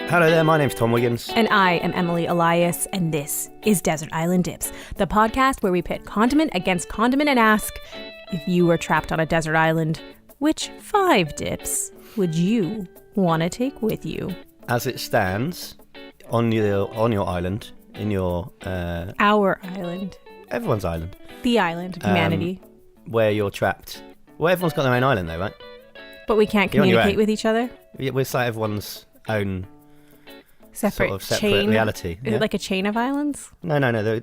Hello there, my name's Tom Wiggins. And I am Emily Elias, and this is Desert Island Dips, the podcast where we pit condiment against condiment and ask, if you were trapped on a desert island, which 5 dips would you want to take with you? As it stands, on your island, in your... Our island. Everyone's island. The island of humanity. Where you're trapped. Well, everyone's got their own island though, right? But we can't communicate with each other? Yeah, we're like everyone's own... Separate chain, reality. Is it like a chain of islands? No.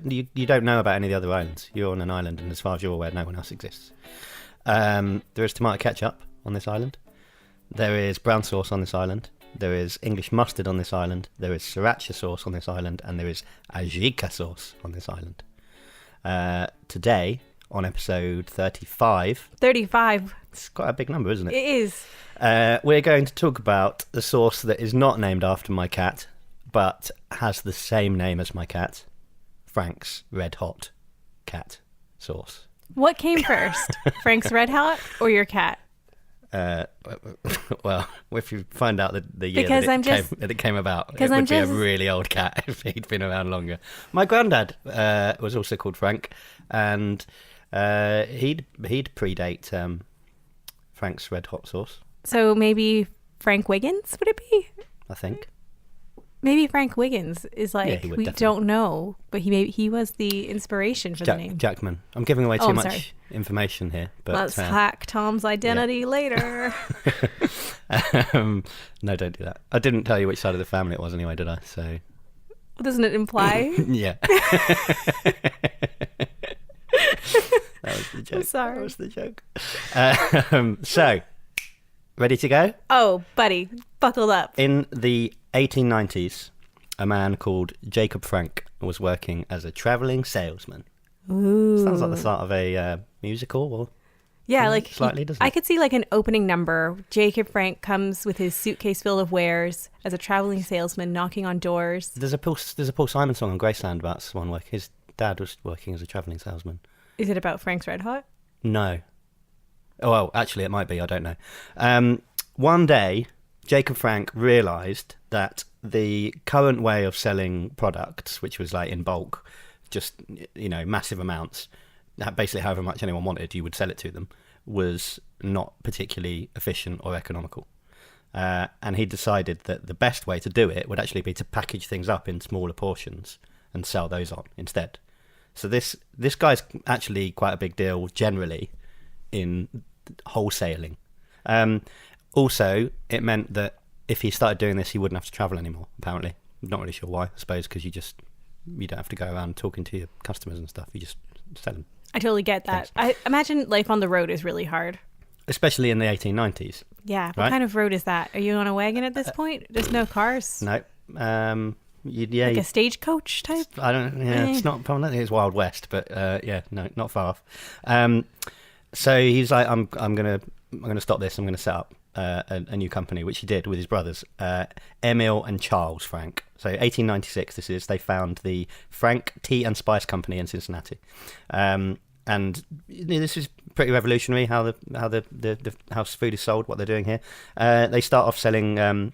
You don't know about any of the other islands. You're on an island, and as far as you're aware, no one else exists. There is tomato ketchup on this island. There is brown sauce on this island. There is English mustard on this island. There is sriracha sauce on this island, and there is ajica sauce on this island. Today, on episode 35... 35. It's quite a big number, isn't it? It is. We're going to talk about the sauce that is not named after my cat, but has the same name as my cat, Frank's Red Hot Cat Sauce. What came first, Frank's Red Hot or your cat? Well, if you find out the year that it came about, it would be a really old cat if he'd been around longer. My granddad was also called Frank, and he'd predate Frank's Red Hot Sauce. So maybe Frank Wiggins, would it be? I think. Maybe Frank Wiggins is like, we definitely. Don't know, but he was the inspiration for the name. Jackman. I'm giving away too much information here. But let's hack Tom's identity later. No, don't do that. I didn't tell you which side of the family it was anyway, did I? So. Doesn't it imply? Yeah. That was the joke. I'm sorry. That was the joke. So, ready to go? Oh, buddy, buckled up. In the 1890s, a man called Jacob Frank was working as a travelling salesman. Ooh. Sounds like the start of a musical, or like slightly, doesn't it? I could see like an opening number. Jacob Frank comes with his suitcase full of wares as a travelling salesman, knocking on doors. There's a Paul Simon song on Graceland about someone work. His dad was working as a travelling salesman. Is it about Frank's Red Hot? No. Oh, well, actually, it might be. I don't know. One day, Jacob Frank realised that the current way of selling products, which was like in bulk, just, massive amounts, basically however much anyone wanted, you would sell it to them, was not particularly efficient or economical. And he decided that the best way to do it would actually be to package things up in smaller portions and sell those on instead. So this guy's actually quite a big deal generally in wholesaling. Also, it meant that if he started doing this, he wouldn't have to travel anymore, apparently. I'm not really sure why, I suppose, because you don't have to go around talking to your customers and stuff. You just sell them. I totally get that. I imagine life on the road is really hard. Especially in the 1890s. Yeah. What kind of road is that? Are you on a wagon at this point? There's no cars? No. Like a stagecoach type? I don't. Yeah, it's not. I don't think it's Wild West, but no, not far off. So he's like, I'm gonna stop this. I'm gonna set up a new company, which he did with his brothers, Emil and Charles Frank. So 1896. They found the Frank Tea and Spice Company in Cincinnati, and this is pretty revolutionary. How the house food is sold, what they're doing here. They start off selling.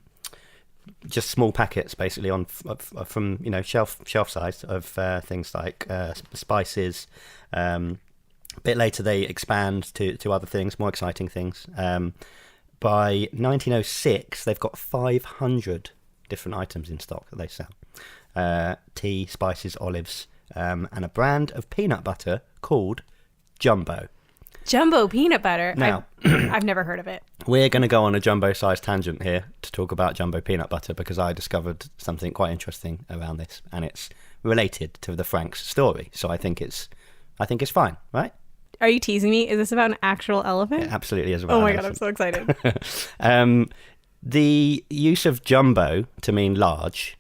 Just small packets, basically, from shelf size of things like spices. A bit later, they expand to other things, more exciting things. By 1906, they've got 500 different items in stock that they sell: tea, spices, olives, and a brand of peanut butter called Jumbo. Jumbo peanut butter. Now, I've never heard of it. We're going to go on a jumbo-sized tangent here to talk about jumbo peanut butter because I discovered something quite interesting around this, and it's related to the Frank's story. So I think it's fine, right? Are you teasing me? Is this about an actual elephant? It absolutely is about. Oh my god, I'm so excited. The use of jumbo to mean large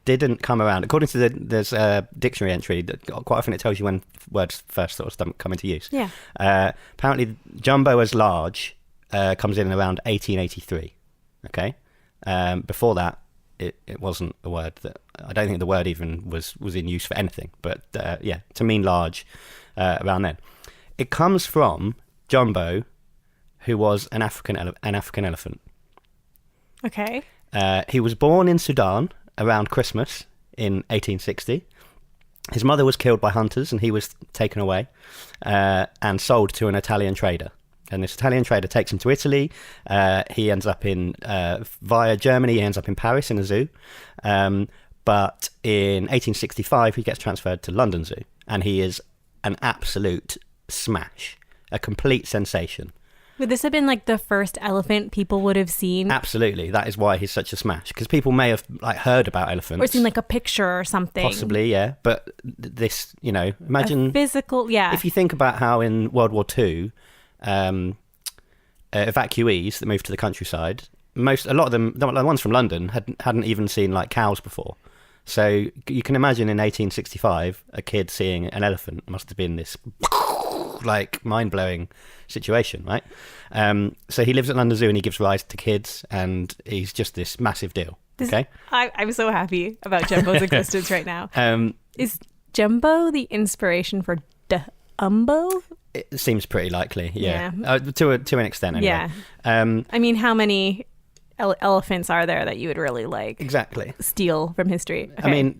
didn't come around. According to there's a dictionary entry that quite often it tells you when words first sort of come into use. Yeah. Apparently, jumbo as large comes in around 1883. Okay. Before that, it wasn't a word that I don't think the word even was in use for anything. But to mean large around then, it comes from Jumbo, who was an African elephant. Okay. He was born in Sudan around Christmas in 1860. His mother was killed by hunters and he was taken away and sold to an Italian trader. And this Italian trader takes him to Italy. He ends up via Germany, he ends up in Paris in a zoo. But in 1865, he gets transferred to London Zoo. And he is an absolute smash, a complete sensation. Would this have been like the first elephant people would have seen? Absolutely. That is why he's such a smash. Because people may have like heard about elephants. Or seen like a picture or something. Possibly, yeah. But this, imagine... A physical, yeah. If you think about how in World War II, evacuees that moved to the countryside, a lot of them, the ones from London, hadn't even seen like cows before. So you can imagine in 1865, a kid seeing an elephant must have been this like mind-blowing situation, right? So he lives at London Zoo and he gives rise to kids, and he's just this massive deal. Okay, I'm so happy about Jumbo's existence right now. Is Jumbo the inspiration for Dumbo? It seems pretty likely, yeah. To an extent, anyway. Yeah. I mean, how many elephants are there that you would really like exactly steal from history? Okay. I mean,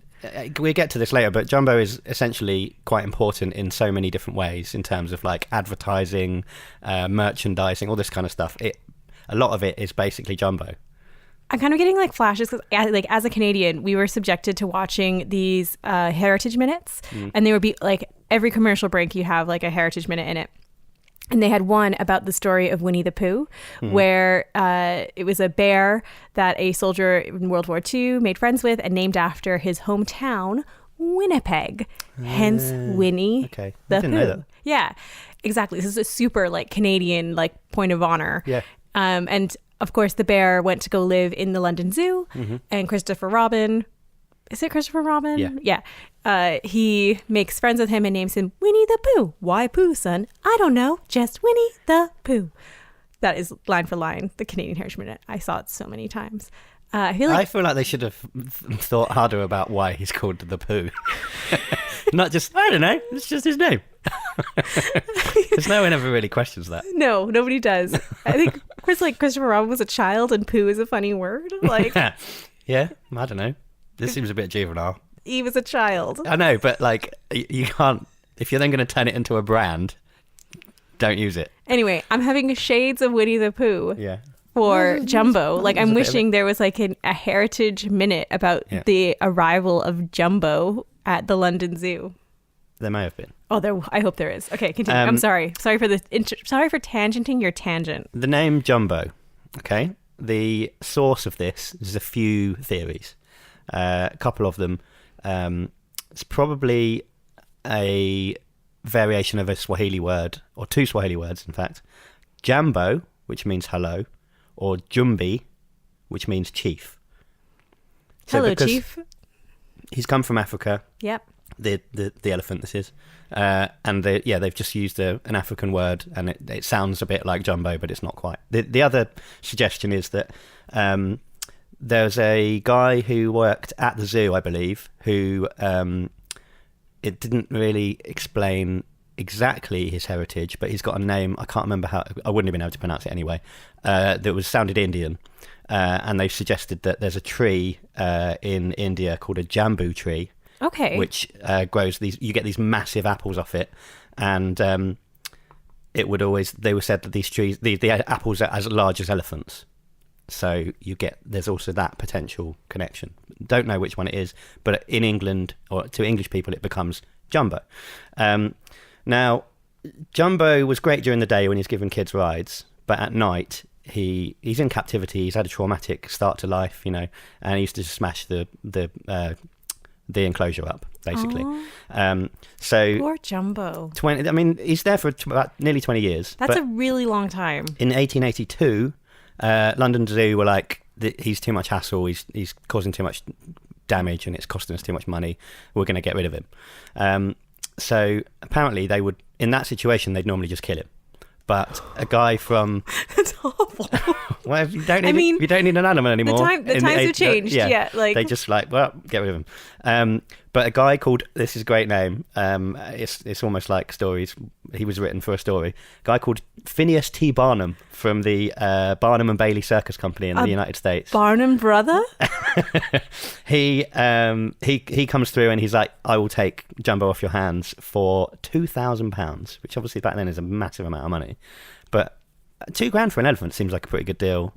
we'll get to this later, but Jumbo is essentially quite important in so many different ways in terms of like advertising, merchandising, all this kind of stuff. A lot of it is basically Jumbo. I'm kind of getting like flashes because like as a Canadian, we were subjected to watching these heritage minutes, and they would be like every commercial break you have like a heritage minute in it. And they had one about the story of Winnie the Pooh, where it was a bear that a soldier in World War II made friends with and named after his hometown, Winnipeg. Hence Winnie the Pooh. I didn't know that. Yeah, exactly. This is a super like Canadian like point of honor. Yeah. And of course, the bear went to go live in the London Zoo, and Christopher Robin. Is it Christopher Robin? Yeah. He makes friends with him and names him Winnie the Pooh. Why Pooh, son? I don't know. Just Winnie the Pooh. That is line for line the Canadian Heritage Minute. I saw it so many times. I feel like they should have thought harder about why he's called the Pooh. Not just, I don't know, it's just his name. Because no one ever really questions that. No, nobody does. I think Christopher Robin was a child and Pooh is a funny word. Like, yeah, I don't know. This seems a bit juvenile. He was a child. I know, but like you can't. If you're then going to turn it into a brand, don't use it. Anyway, I'm having shades of Winnie the Pooh. Yeah. For Jumbo. Like, I'm wishing there was like a heritage minute about the arrival of Jumbo at the London Zoo. There may have been. Oh, I hope there is. Okay, continue. I'm sorry. Sorry for tangenting your tangent. The name Jumbo. Okay. The source of this is a few theories. A couple of them. It's probably a variation of a Swahili word, or two Swahili words, in fact. Jambo, which means hello, or Jumbi, which means chief. Hello, chief. He's come from Africa. Yep. The elephant, this is. And they've just used an African word, and it sounds a bit like Jumbo, but it's not quite. The other suggestion is that there's a guy who worked at the zoo, I believe, who it didn't really explain exactly his heritage, but he's got a name, I can't remember how, I wouldn't have been able to pronounce it anyway, that sounded Indian. And they've suggested that there's a tree in India called a jambu tree. Okay. Which grows you get these massive apples off it, and they were said that these trees, the apples are as large as elephants. So there's also that potential connection. Don't know which one it is, but in England, or to English people, it becomes Jumbo. Now, Jumbo was great during the day when he's giving kids rides, but at night he's in captivity. He's had a traumatic start to life, and he used to smash the enclosure up, basically. So poor Jumbo. He's there for about nearly 20 years. That's a really long time. In 1882, London Zoo were like, he's too much hassle, he's causing too much damage, and it's costing us too much money, we're going to get rid of him. So apparently they would, in that situation, they'd normally just kill him. But a guy from... That's awful. Well, you don't need an animal anymore. The times have changed. Yeah, they just get rid of him. But a guy called, this is a great name, it's almost like stories, he was written for a story. A guy called Phineas T. Barnum from the Barnum and Bailey Circus Company in the United States. Barnum brother? He comes through and he's like, I will take Jumbo off your hands for £2,000, which obviously back then is a massive amount of money. But £2,000 for an elephant seems like a pretty good deal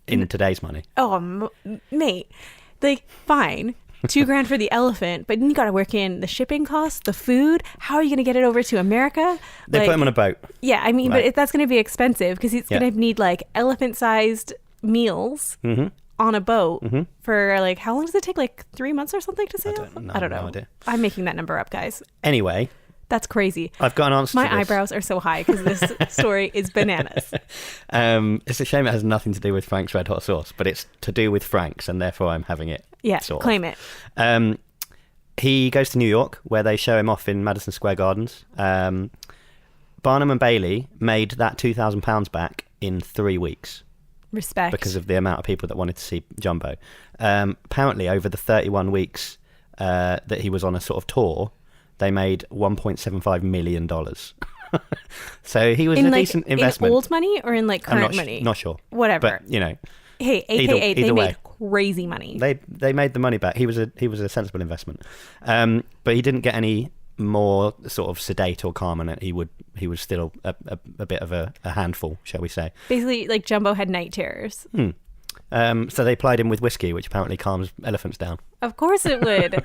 in today's money. Oh, mate, like, fine. $2,000 for the elephant, but then you got to work in the shipping costs, the food. How are you going to get it over to America? They put him on a boat. Yeah, I mean, Right. but that's going to be expensive because he's going to need like elephant-sized meals on a boat for like, how long does it take? Like 3 months or something to sail? I don't know. No idea. I'm making that number up, guys. Anyway, That's crazy. I've got an answer My to this. eyebrows are so high because this story is bananas. It's a shame it has nothing to do with Frank's Red Hot Sauce, but it's to do with Frank's, and therefore I'm having it. Yeah, sort of. claim it. He goes to New York, where they show him off in Madison Square Gardens. Barnum and Bailey made that £2,000 back in 3 weeks Respect. because of the amount of people that wanted to see Jumbo. Apparently, over the 31 weeks that he was on a sort of tour, they made $1.75 million. So he was in a like, decent investment. In old money or in like I'm current money? not sure. Whatever. But, you know, Hey, AKA, either they way. made crazy money. they made the money back. He was a sensible investment. But he didn't get any more sort of sedate or calm on it. He was still a bit of a handful, shall we say. Basically, like Jumbo had night terrors. So they plied him with whiskey, which apparently calms elephants down. Of course it would.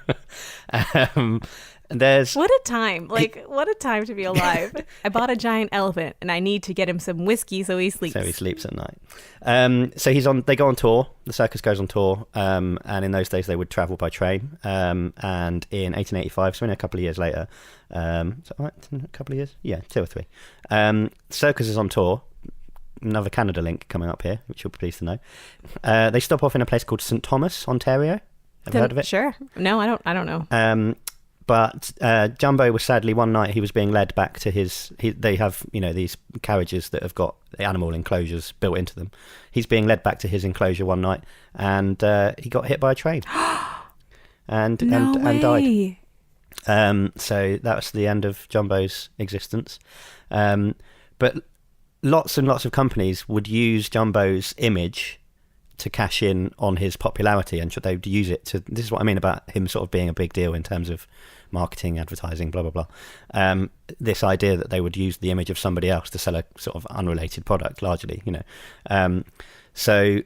There's What a time. Like, what a time to be alive. I bought a giant elephant and I need to get him some whiskey so he sleeps. So he sleeps at night. So they go on tour. The circus goes on tour. And in those days they would travel by train. And in 1885, so only a couple of years later, is that right? A couple of years? Yeah, 2 or 3. Circus is on tour. Another Canada link coming up here, which you'll be pleased to know. They stop off in a place called St. Thomas, Ontario. Have you heard of it? Sure. No, I don't know. But Jumbo was sadly one night he was being led back to they have, you know, these carriages that have got the animal enclosures built into them. He's being led back to his enclosure one night and he got hit by a train and died. So that was the end of Jumbo's existence. But lots and lots of companies would use Jumbo's image to cash in on his popularity, and they would use it to, this is what I mean about him sort of being a big deal in terms of marketing, advertising, blah, blah, blah. This idea that they would use the image of somebody else to sell a sort of unrelated product, largely, you know. So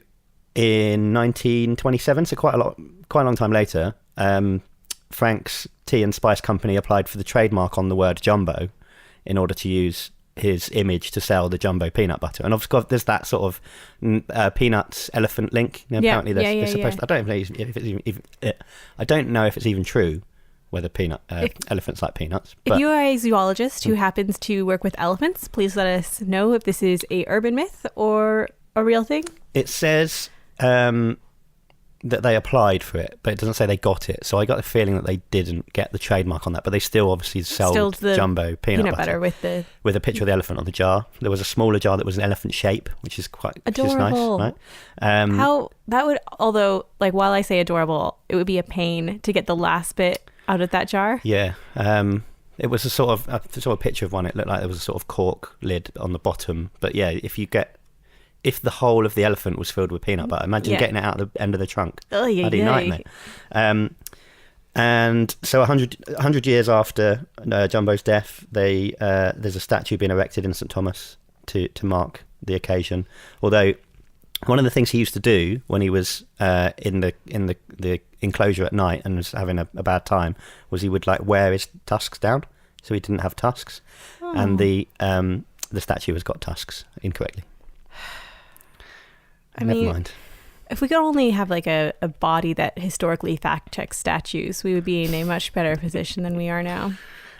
in 1927, so quite a long time later, Frank's Tea and Spice Company applied for the trademark on the word Jumbo in order to use his image to sell the Jumbo peanut butter. And obviously there's that sort of peanuts elephant link. You know, apparently they're supposed to, I don't know if it's even true whether elephants like peanuts. But if you are a zoologist who happens to work with elephants, please let us know if this is a urban myth or a real thing. it says that they applied for it, but it doesn't say they got it. So I got the feeling that they didn't get the trademark on that, but they still obviously sold the Jumbo peanut butter with a picture of the elephant on the jar. There was a smaller jar that was an elephant shape, which is quite adorable. Which is nice, right? How that would, although like while I say adorable, it would be a pain to get the last bit out of that jar. Yeah. It was a sort of picture of one. It looked like there was a sort of cork lid on the bottom. But yeah, if the whole of the elephant was filled with peanut butter, imagine getting it out the end of the trunk. Bloody nightmare. And so 100 years after Jumbo's death, there's a statue being erected in St. Thomas to mark the occasion. Although one of the things he used to do when he was in the enclosure at night and was having a bad time was he would like wear his tusks down, so he didn't have tusks. And the statue has got tusks incorrectly. Never mind. If we could only have like a body that historically fact checks statues, we would be in a much better position than we are now.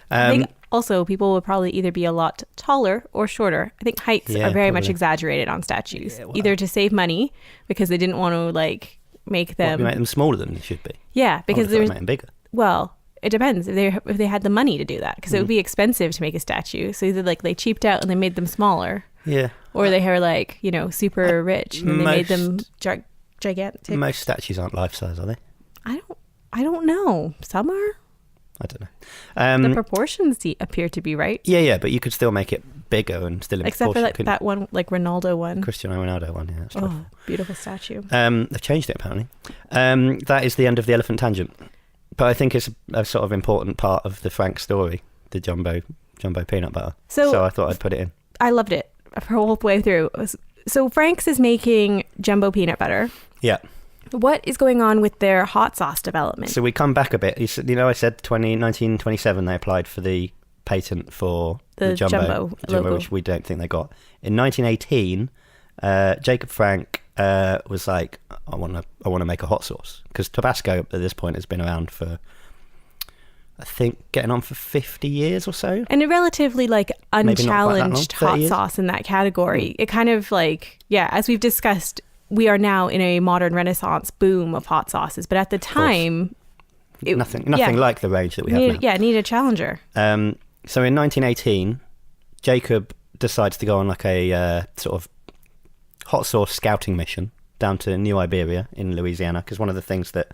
I think also people would probably either be a lot taller or shorter. I think heights are very much exaggerated on statues, either to save money because they didn't want to like make them smaller than they should be. Yeah, because there's bigger. Well, it depends if they had the money to do that, because it would be expensive to make a statue. So either like they cheaped out and they made them smaller. Yeah. Or they were like, super rich and they made them gigantic. Most statues aren't life size, are they? I I don't know. Some are. I don't know. The proportions appear to be right. Yeah, but you could still make it bigger and still in Except for proportion. that one, like Ronaldo one. Cristiano Ronaldo one, yeah. That's oh, beautiful statue. They've changed it, apparently. That is the end of the elephant tangent. But I think it's a sort of important part of the Frank story, the jumbo peanut butter. So I thought I'd put it in. I loved it the whole way through. So Frank's is making jumbo peanut butter. Yeah. What is going on with their hot sauce development? So we come back a bit. I said 1927 they applied for the patent for the jumbo logo, which we don't think they got. In 1918, Jacob Frank was like, I want to make a hot sauce, because Tabasco at this point has been around for, I think, getting on for 50 years or so. And a relatively like unchallenged hot sauce in that category. It kind of like, as we've discussed, we are now in a modern renaissance boom of hot sauces. But at the time, nothing like the range that we have now. Yeah, need a challenger. So in 1918, Jacob decides to go on like a sort of hot sauce scouting mission down to New Iberia in Louisiana, because one of the things that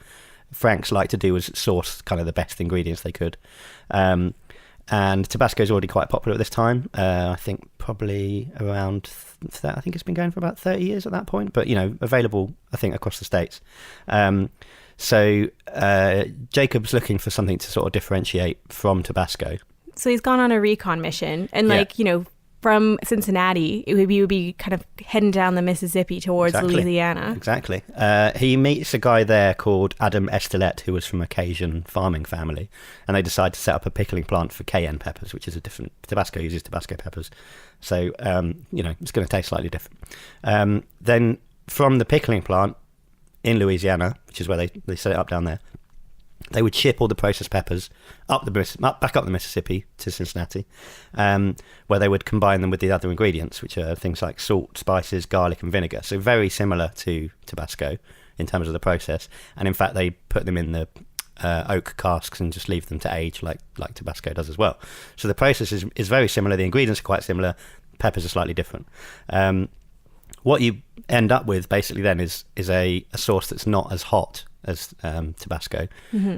Franks liked to do was source kind of the best ingredients they could. And Tabasco is already quite popular at this time. I think probably around I think it's been going for about 30 years at that point, but available, I think, across the States. So Jacob's looking for something to sort of differentiate from Tabasco. So he's gone on a recon mission, and from Cincinnati, we would be kind of heading down the Mississippi towards Louisiana. Exactly. He meets a guy there called Adam Estelette, who was from a Cajun farming family, and they decide to set up a pickling plant for cayenne peppers, which is a different. Tabasco uses Tabasco peppers, so it's going to taste slightly different. Then from the pickling plant in Louisiana, which is where they set it up down there, they would ship all the processed peppers back up the Mississippi to Cincinnati, where they would combine them with the other ingredients, which are things like salt, spices, garlic, and vinegar. So very similar to Tabasco in terms of the process. And in fact, they put them in the oak casks and just leave them to age like Tabasco does as well. So the process is very similar. The ingredients are quite similar. Peppers are slightly different. What you end up with basically then is a sauce that's not as hot as Tabasco.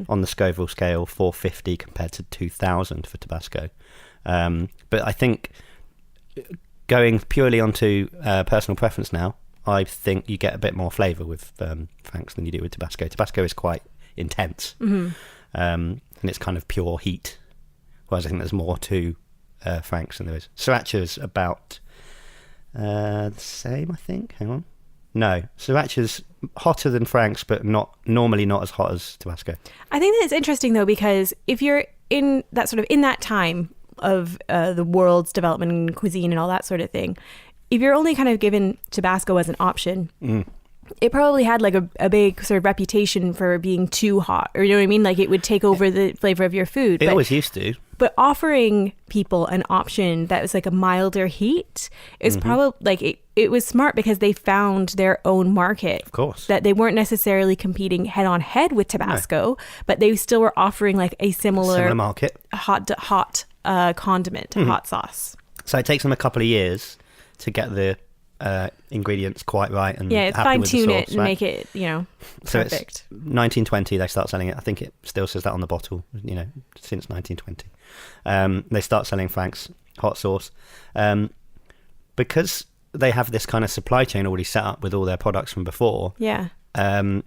On the Scoville scale, 450 compared to 2000 for Tabasco. But I think going purely onto personal preference now, I think you get a bit more flavour with Frank's than you do with Tabasco. Tabasco is quite intense, and it's kind of pure heat, whereas I think there's more to Frank's than there is. Sriracha's about the same, I think. Hang on. No, Sriracha's hotter than Frank's, but normally not as hot as Tabasco. I think that's interesting, though, because if you're in that time of the world's development in cuisine and all that sort of thing, if you're only kind of given Tabasco as an option, it probably had like a big sort of reputation for being too hot, or you know what I mean? Like it would take over the flavor of your food. It always used to. But offering people an option that was like a milder heat is probably like it was smart, because they found their own market. Of course. That they weren't necessarily competing head on head with Tabasco, but they still were offering like a similar market hot condiment, hot sauce. So it takes them a couple of years to get the ingredients quite right, and it's fine tune it and make it so perfect. It's 1920 they start selling it. I think it still says that on the bottle, since 1920 they start selling Frank's hot sauce, because they have this kind of supply chain already set up with all their products from before. I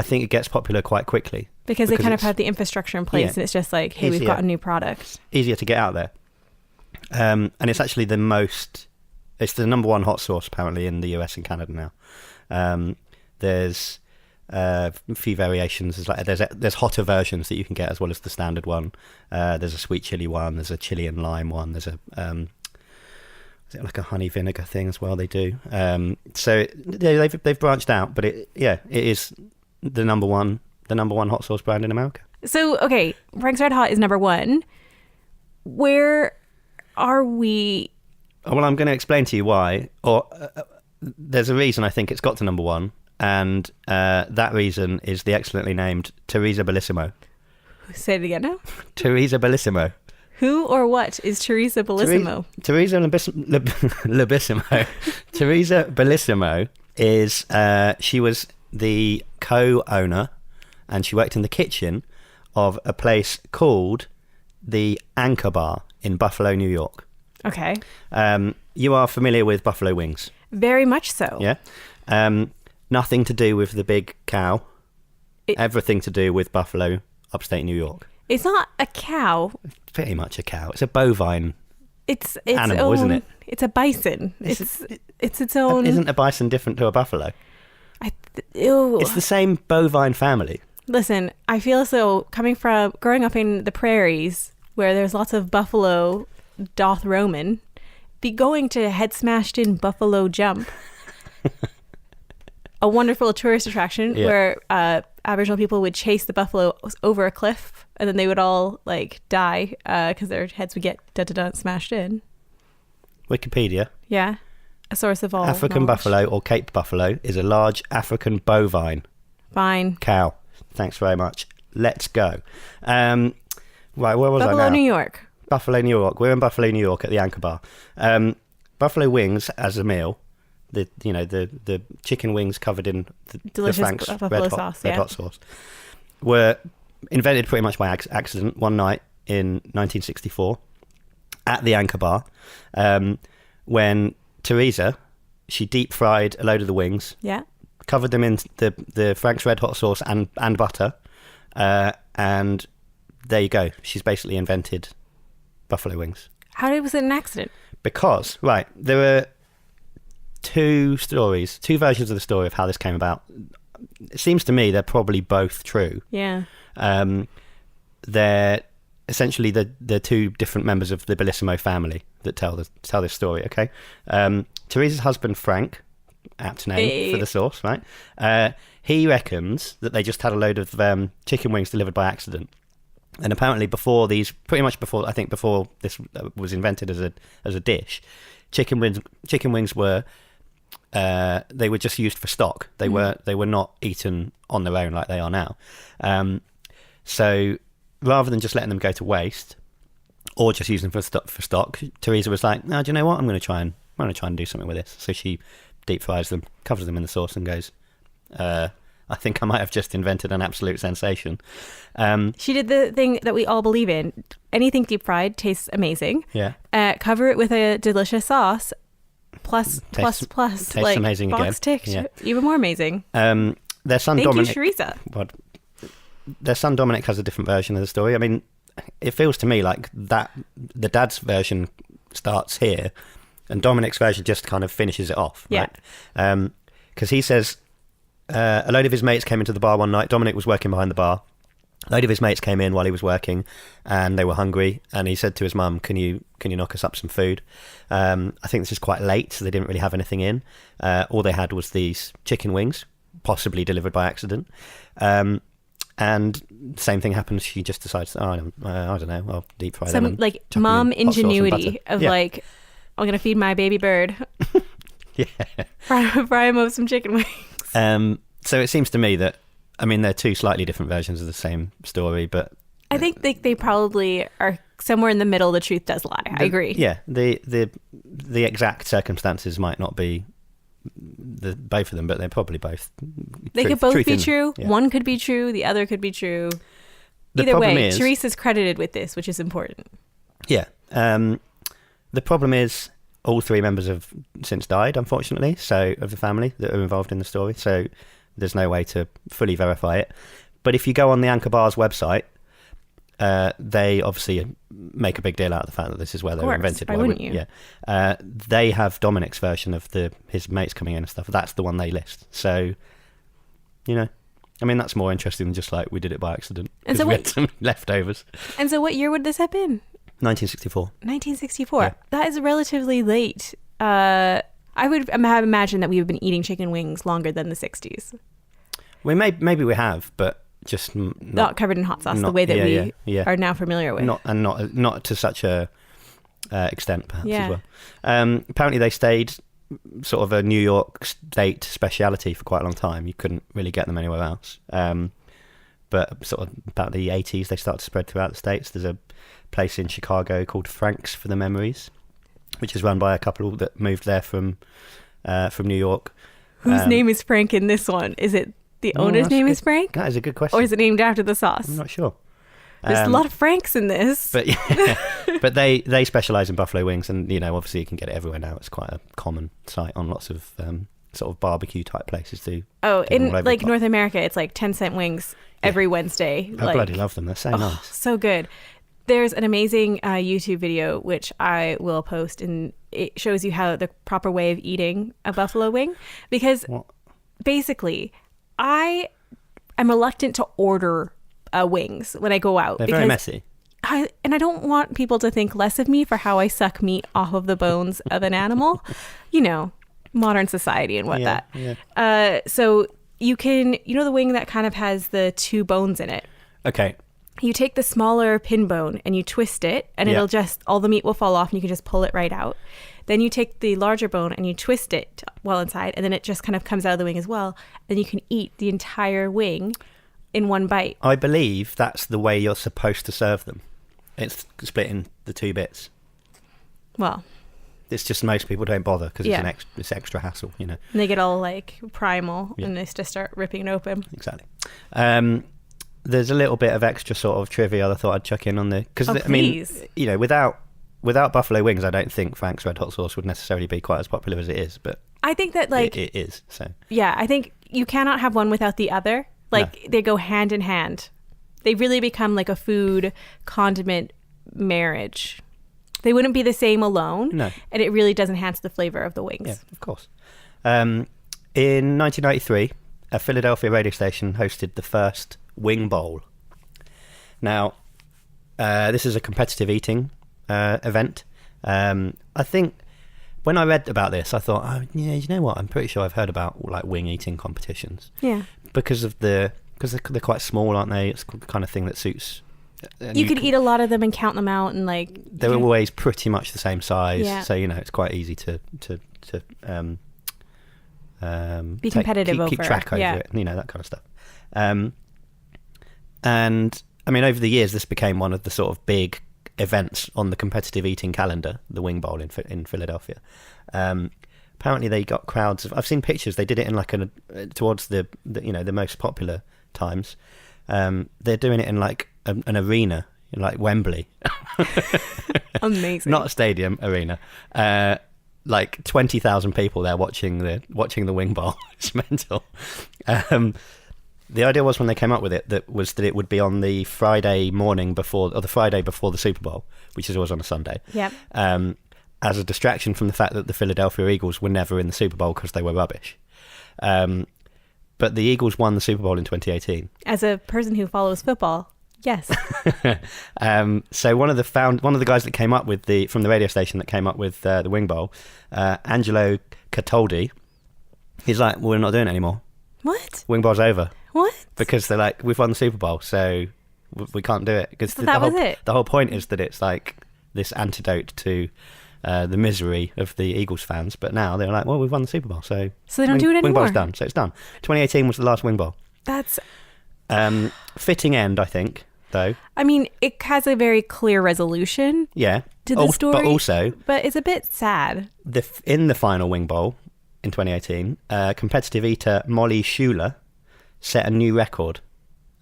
think it gets popular quite quickly because they kind of have the infrastructure in place, and it's just like, hey, we've got a new product, easier to get out there. And it's actually it's the number one hot sauce apparently in the US and Canada now. There's a few variations. There's hotter versions that you can get as well as the standard one. There's a sweet chili one. There's a chili and lime one. There's a is it like a honey vinegar thing as well? They do. So they've branched out, but it is the number one hot sauce brand in America. So okay, Frank's Red Hot is number one. Where are we? Well, I'm going to explain to you why. Or there's a reason I think it's got to number one, and that reason is the excellently named Teresa Bellissimo. Say it again now. Teresa Bellissimo. Who or what is Teresa Bellissimo? Teresa Bellissimo is she was the co-owner and she worked in the kitchen of a place called the Anchor Bar in Buffalo, New York. Okay. You are familiar with buffalo wings? Very much so. Yeah. Nothing to do with the big cow. Everything to do with Buffalo, upstate New York. It's not a cow. It's pretty much a cow. It's a bovine It's animal, isn't it? It's a bison. It's its own. Isn't a bison different to a buffalo? Ew. It's the same bovine family. Listen, I feel as though growing up in the prairies where there's lots of buffalo doth roamin', be going to Head Smashed In Buffalo Jump, a wonderful tourist attraction where Aboriginal people would chase the buffalo over a cliff and then they would all like die because their heads would get smashed in. Wikipedia. Yeah. A source of all African knowledge. buffalo or Cape buffalo is a large African bovine Fine. cow. Thanks very much. Let's go. Right, where was I Buffalo, now? New York. Buffalo, New York. We're in Buffalo, New York at the Anchor Bar. Buffalo wings as a meal. The chicken wings covered in the Delicious Frank's buffalo red sauce, hot sauce were invented pretty much by accident one night in 1964 at the Anchor Bar when Teresa, she deep fried a load of the wings, covered them in the Frank's red hot sauce and butter, and there you go. She's basically invented buffalo wings. How was it an accident? Because, right, there were two versions of the story of how this came about. It seems to me they're probably both true. Yeah. They're essentially the two different members of the Bellissimo family that tell this story, okay? Teresa's husband, Frank, apt name for the sauce, right? He reckons that they just had a load of chicken wings delivered by accident. And apparently before this was invented as a dish, chicken wings were they were just used for stock. They were not eaten on their own like they are now. So rather than just letting them go to waste or just use them for stock, Teresa was like, "No, do you know what? I'm going to try and do something with this." So she deep fries them, covers them in the sauce, and goes, I think I might have just invented an absolute sensation. She did the thing that we all believe in. Anything deep fried tastes amazing. Yeah. Cover it with a delicious sauce. Plus. Tastes like, amazing box again. ticked. Yeah. Even more amazing. Their son Thank Dominic. you, Teresa. Their son Dominic has a different version of the story. I mean, it feels to me like that the dad's version starts here, and Dominic's version just kind of finishes it off. Right? Yeah. Because he says a load of his mates came into the bar one night. Dominic was working behind the bar. A load of his mates came in while he was working, and they were hungry. And he said to his mum, "Can you knock us up some food?" I think this is quite late, so they didn't really have anything in. All they had was these chicken wings, possibly delivered by accident. And the same thing happens. She just decides, I don't know, I'll deep fry them. Some and like chuck them mom in hot sauce and ingenuity butter. of Yeah. like, I'm gonna feed my baby bird. Yeah. fry him up some chicken wings. So it seems to me that, I mean, they're two slightly different versions of the same story, but I think they probably are somewhere in the middle. The truth does lie. I agree. Yeah, the exact circumstances might not be both of them, but they're probably both. They could both be in them. true. Yeah. One could be true. The other could be true. The Either problem way, is- Teresa's credited with this, which is important. Yeah. The problem is all three members have since died, unfortunately, so of the family that are involved in the story. So there's no way to fully verify it. But if you go on the Anchor Bar's website, they obviously make a big deal out of the fact that this is where they were invented. Why wouldn't you? Yeah. They have Dominic's version of his mates coming in and stuff. That's the one they list. So, I mean, that's more interesting than just like we did it by accident. And so we had some leftovers. And so what year would this have been? 1964. 1964. Yeah. That is relatively late. I would have imagined that we have been eating chicken wings longer than the 60s. Maybe we have, but just Not covered in hot sauce the way that we are now familiar with. Not to such a extent, perhaps, Yeah. as well. Apparently they stayed sort of a New York state speciality for quite a long time. You couldn't really get them anywhere else. But sort of about the 80s, they started to spread throughout the States. There's a place in Chicago called Frank's for the Memories, which is run by a couple that moved there from New York. Whose name is Frank in this one? Is it the owner's name is Frank? That is a good question. Or is it named after the sauce? I'm not sure. There's a lot of Franks in this. But but they specialise in buffalo wings, and obviously you can get it everywhere now. It's quite a common sight on lots of sort of barbecue type places too. Oh, in like North America, it's like 10-cent wings every Wednesday. I bloody love them. They're so nice. So good. There's an amazing YouTube video which I will post, and it shows you how the proper way of eating a buffalo wing, because basically I'm reluctant to order wings when I go out. They're very messy. I don't want people to think less of me for how I suck meat off of the bones of an animal. Modern society and whatnot. Yeah. So you can, the wing that kind of has the two bones in it. Okay. You take the smaller pin bone and you twist it, and it'll just, all the meat will fall off and you can just pull it right out. Then you take the larger bone and you twist it well inside, and then it just kind of comes out of the wing as well. And you can eat the entire wing in one bite. I believe that's the way you're supposed to serve them. It's split in the two bits. Well, it's just most people don't bother because it's extra hassle, And they get all like primal and they just start ripping it open. Exactly. There's a little bit of extra sort of trivia I thought I'd chuck in on there. Because, without buffalo wings, I don't think Frank's Red Hot Sauce would necessarily be quite as popular as it is. But I think that it is. So yeah, I think you cannot have one without the other. They go hand in hand. They really become like a food condiment marriage. They wouldn't be the same alone. No. And it really does enhance the flavor of the wings. Yeah, of course. In 1993, a Philadelphia radio station hosted the first Wing Bowl. Now, this is a competitive eating event. I think when I read about this, I thought, you know what? I'm pretty sure I've heard about like wing eating competitions. Yeah. Because they're quite small, aren't they? It's the kind of thing that suits. You could eat a lot of them and count them out, and they're always pretty much the same size. Yeah. So it's quite easy to be competitive keep track over it, that kind of stuff. And I mean, over the years, this became one of the sort of big events on the competitive eating calendar, the Wing Bowl in Philadelphia. Apparently, they got crowds of. I've seen pictures. They did it in towards the most popular times. They're doing it in like an arena, in like Wembley. Amazing. Not a stadium, arena. Like 20,000 people there watching the Wing Bowl. It's mental. The idea was when they came up with it that it would be on the Friday morning before, or the Friday before the Super Bowl, which is always on a Sunday. Yep. As a distraction from the fact that the Philadelphia Eagles were never in the Super Bowl because they were rubbish. But the Eagles won the Super Bowl in 2018. As a person who follows football, yes. So one of the guys that came up with from the radio station that came up with the Wing Bowl, Angelo Cataldi, he's like, well, we're not doing it anymore. What? Wing Bowl's over. What? Because they're like, we've won the Super Bowl, so we can't do it. Because it. The whole point is that it's like this antidote to the misery of the Eagles fans. But now they're like, well, we've won the Super Bowl, so they don't do it anymore. Wing Bowl's done, so it's done. 2018 was the last Wing Bowl. That's fitting end, I think, though. I mean, it has a very clear resolution. Yeah. To the story. But it's a bit sad. In the final Wing Bowl in 2018, competitive eater Molly Schuler set a new record.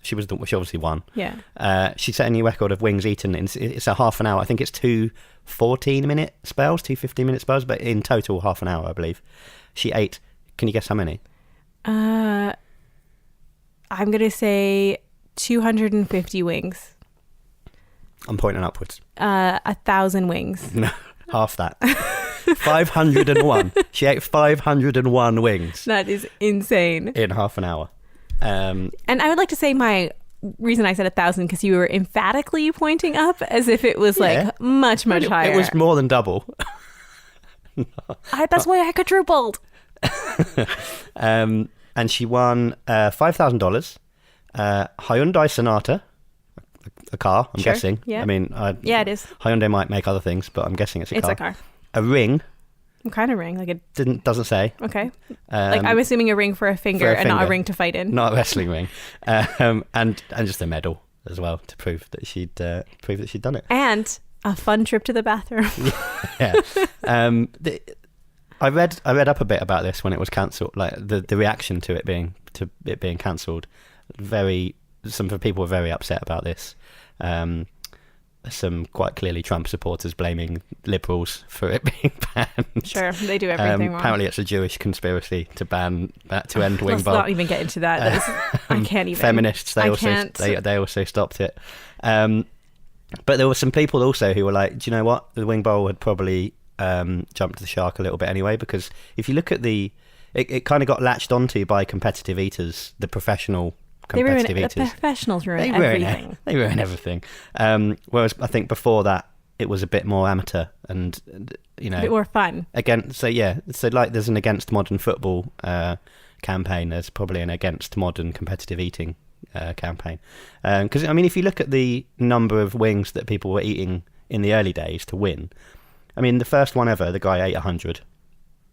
She obviously won. Yeah. She set a new record of wings eaten. It's a half an hour. I think it's 2 15-minute spells, 2 15-minute spells, but in total half an hour, I believe. She ate. Can you guess how many? I'm gonna say 250 wings. I'm pointing upwards. 1,000 wings. No, half that. 501. She ate 501 wings. That is insane. In half an hour. And I would like to say my reason I said 1,000 because you were emphatically pointing up as if it was like much higher. It was more than double. That's why I quadrupled. And she won $5,000. Hyundai Sonata, a car, I'm guessing. Yeah. I mean, it is. Hyundai might make other things, but I'm guessing it's a car. It's a car. A ring. What kind of ring? Like it doesn't say. Okay. I'm assuming a ring for a finger and not a ring to fight in. Not a wrestling ring. And just a medal as well to prove that she'd done it. And a fun trip to the bathroom. Yeah. I read up a bit about this when it was cancelled, like the reaction to it being to it being cancelled. Some people were very upset about this. Some quite clearly Trump supporters blaming liberals for it being banned. Sure, they do everything wrong. Apparently, it's a Jewish conspiracy to ban that, to end wing Let's bowl. not even get into that. I can't even. Feminists, they also stopped it. But there were some people also who were like, do you know what? The wing bowl had probably jumped the shark a little bit anyway, because if you look at it kind of got latched onto by competitive eaters, the professional competitive eaters. The professionals ruin everything. They ruin everything. Whereas I think before that, it was a bit more amateur and, a bit more fun. So like there's an against modern football campaign, there's probably an against modern competitive eating campaign. Because, if you look at the number of wings that people were eating in the early days to win, the first one ever, the guy ate 100.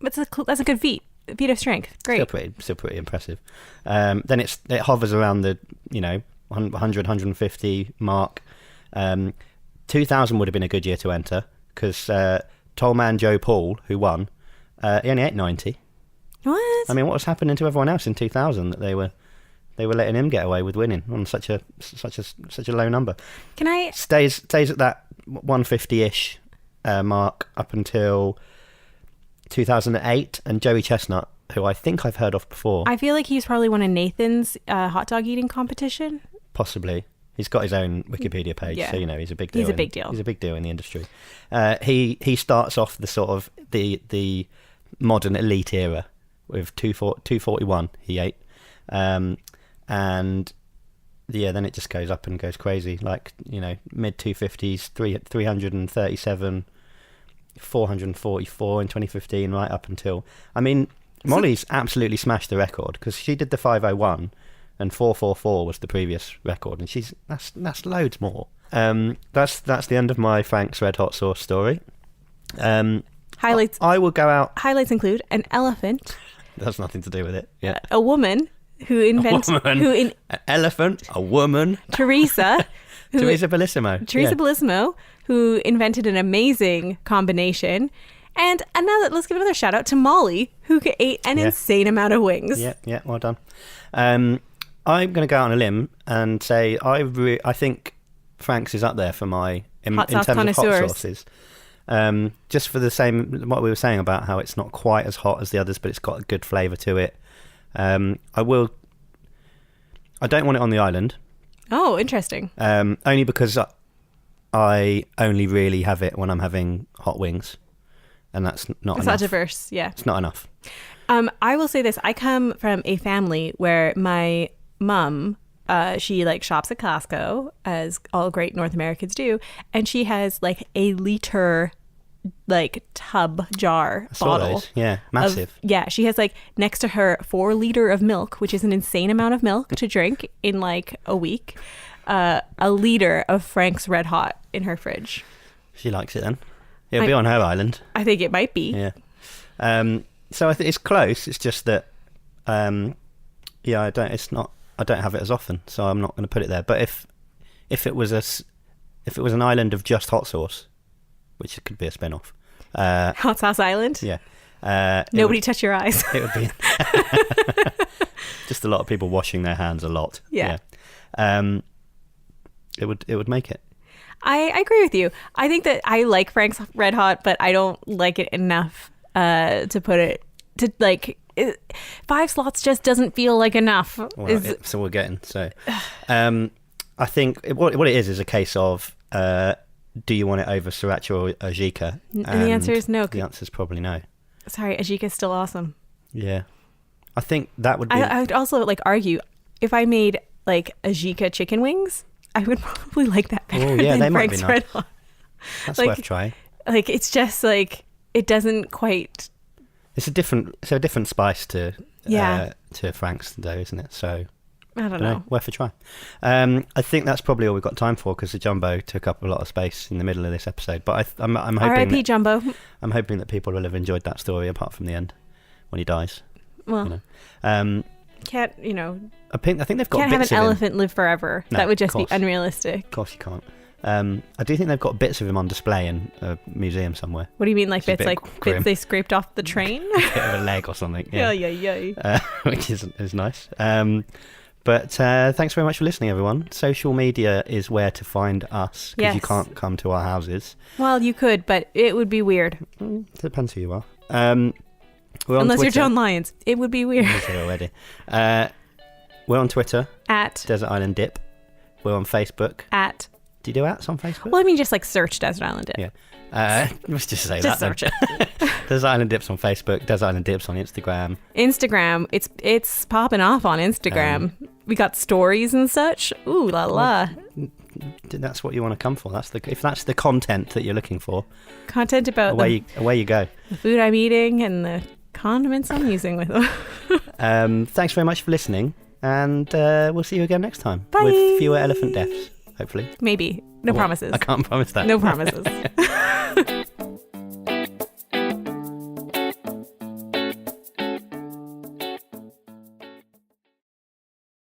That's a good feat. Feat of strength. Great. Still pretty impressive. Then it hovers around the 100, 150 mark. 2000 would have been a good year to enter, because tall man Joe Paul, who won, he only ate 90. What? What was happening to everyone else in 2000 that they were letting him get away with winning on such a low number? Can I stays at that 150-ish mark up until 2008, and Joey Chestnut, who I think I've heard of before. I feel like he's probably won a Nathan's hot dog eating competition. Possibly. He's got his own Wikipedia page, so he's a big deal. He's a big deal. He's a big deal in the industry. He starts off the sort of the modern elite era with 241 he ate, and then it just goes up and goes crazy, like mid 250s, 337. 444 in 2015, right up until Molly's absolutely smashed the record, because she did the 501 and 444 was the previous record, and that's loads more. That's the end of my Frank's Red Hot Sauce story. Highlights. I will go out. Highlights include an elephant. That's nothing to do with it. Yeah. A woman who invented an elephant, a woman. Teresa Bellissimo. Bellissimo, who invented an amazing combination. And let's give another shout out to Molly, who ate an insane amount of wings. Yeah, well done. I'm going to go out on a limb and say I think Frank's is up there for my in terms of hot sauces. Just for the same, what we were saying about how it's not quite as hot as the others, but it's got a good flavour to it. I don't want it on the island. Oh, interesting. Only because I only really have it when I'm having hot wings, and that's not enough. It's not diverse, yeah. It's not enough. I will say this. I come from a family where my mum, she shops at Costco, as all great North Americans do, and she has a liter tub jar bottle. Those. Yeah, massive. She has next to her 4 liter of milk, which is an insane amount of milk to drink in a week. A liter of Frank's Red Hot in her fridge. She likes it then. It'll be on her island. I think it might be. Yeah. So I think it's close. It's just that I don't have it as often, so I'm not going to put it there. But if it was an island of just hot sauce, which could be a spin-off. Hot Sauce Island? Yeah. Nobody touch your eyes. It would be just a lot of people washing their hands a lot. Yeah. It would make it. I agree with you. I think that I like Frank's Red Hot, but I don't like it enough to put it to 5 slots just doesn't feel like enough. Well, so we're getting I think what it is a case of do you want it over sriracha or ajika? And the answer is no. The answer is probably no. Sorry, ajika is still awesome. Yeah, I think that would be. I would also argue if I made ajika chicken wings, I would probably like that better than Frank's Red Hot. That's worth trying. It's just it doesn't quite. It's a different spice to Frank's though, isn't it? So I don't know. Worth a try. I think that's probably all we've got time for, because the Jumbo took up a lot of space in the middle of this episode. But I'm hoping R.I.P. Jumbo. I'm hoping that people will have enjoyed that story, apart from the end when he dies. Well, can't I think they've got. Can't have an elephant live forever. No, that would just be unrealistic. Of course you can't. I do think they've got bits of him on display in a museum somewhere. What do you mean, like It's a bits bit grim. they scraped off the train? A bit of a leg or something. Yeah. Yeah. Which is nice. But thanks very much for listening, everyone. Social media is where to find us because you Yes. can't come to our houses. Well, you could, but it would be weird. Depends who you are. We're on Unless you're Twitter. John Lyons. It would be weird. I'm sure already. We're on Twitter, At Desert Island Dip. We're on Facebook. Do you do ats on Facebook? well, I mean, just like search Desert Island Dip. Yeah. Let's just say Just that. search it. Desert Island Dips on Facebook. Desert Island Dips on Instagram. Instagram, it's popping off on Instagram. We got stories and such. Ooh la la. That's what you want to come for. If that's the content that you're looking for. Content about Away you go. the food I'm eating and the condiments I'm using with them. Thanks very much for listening, and we'll see you again next time Bye. with fewer elephant deaths, hopefully. Maybe. No promises. I can't promise that. No promises.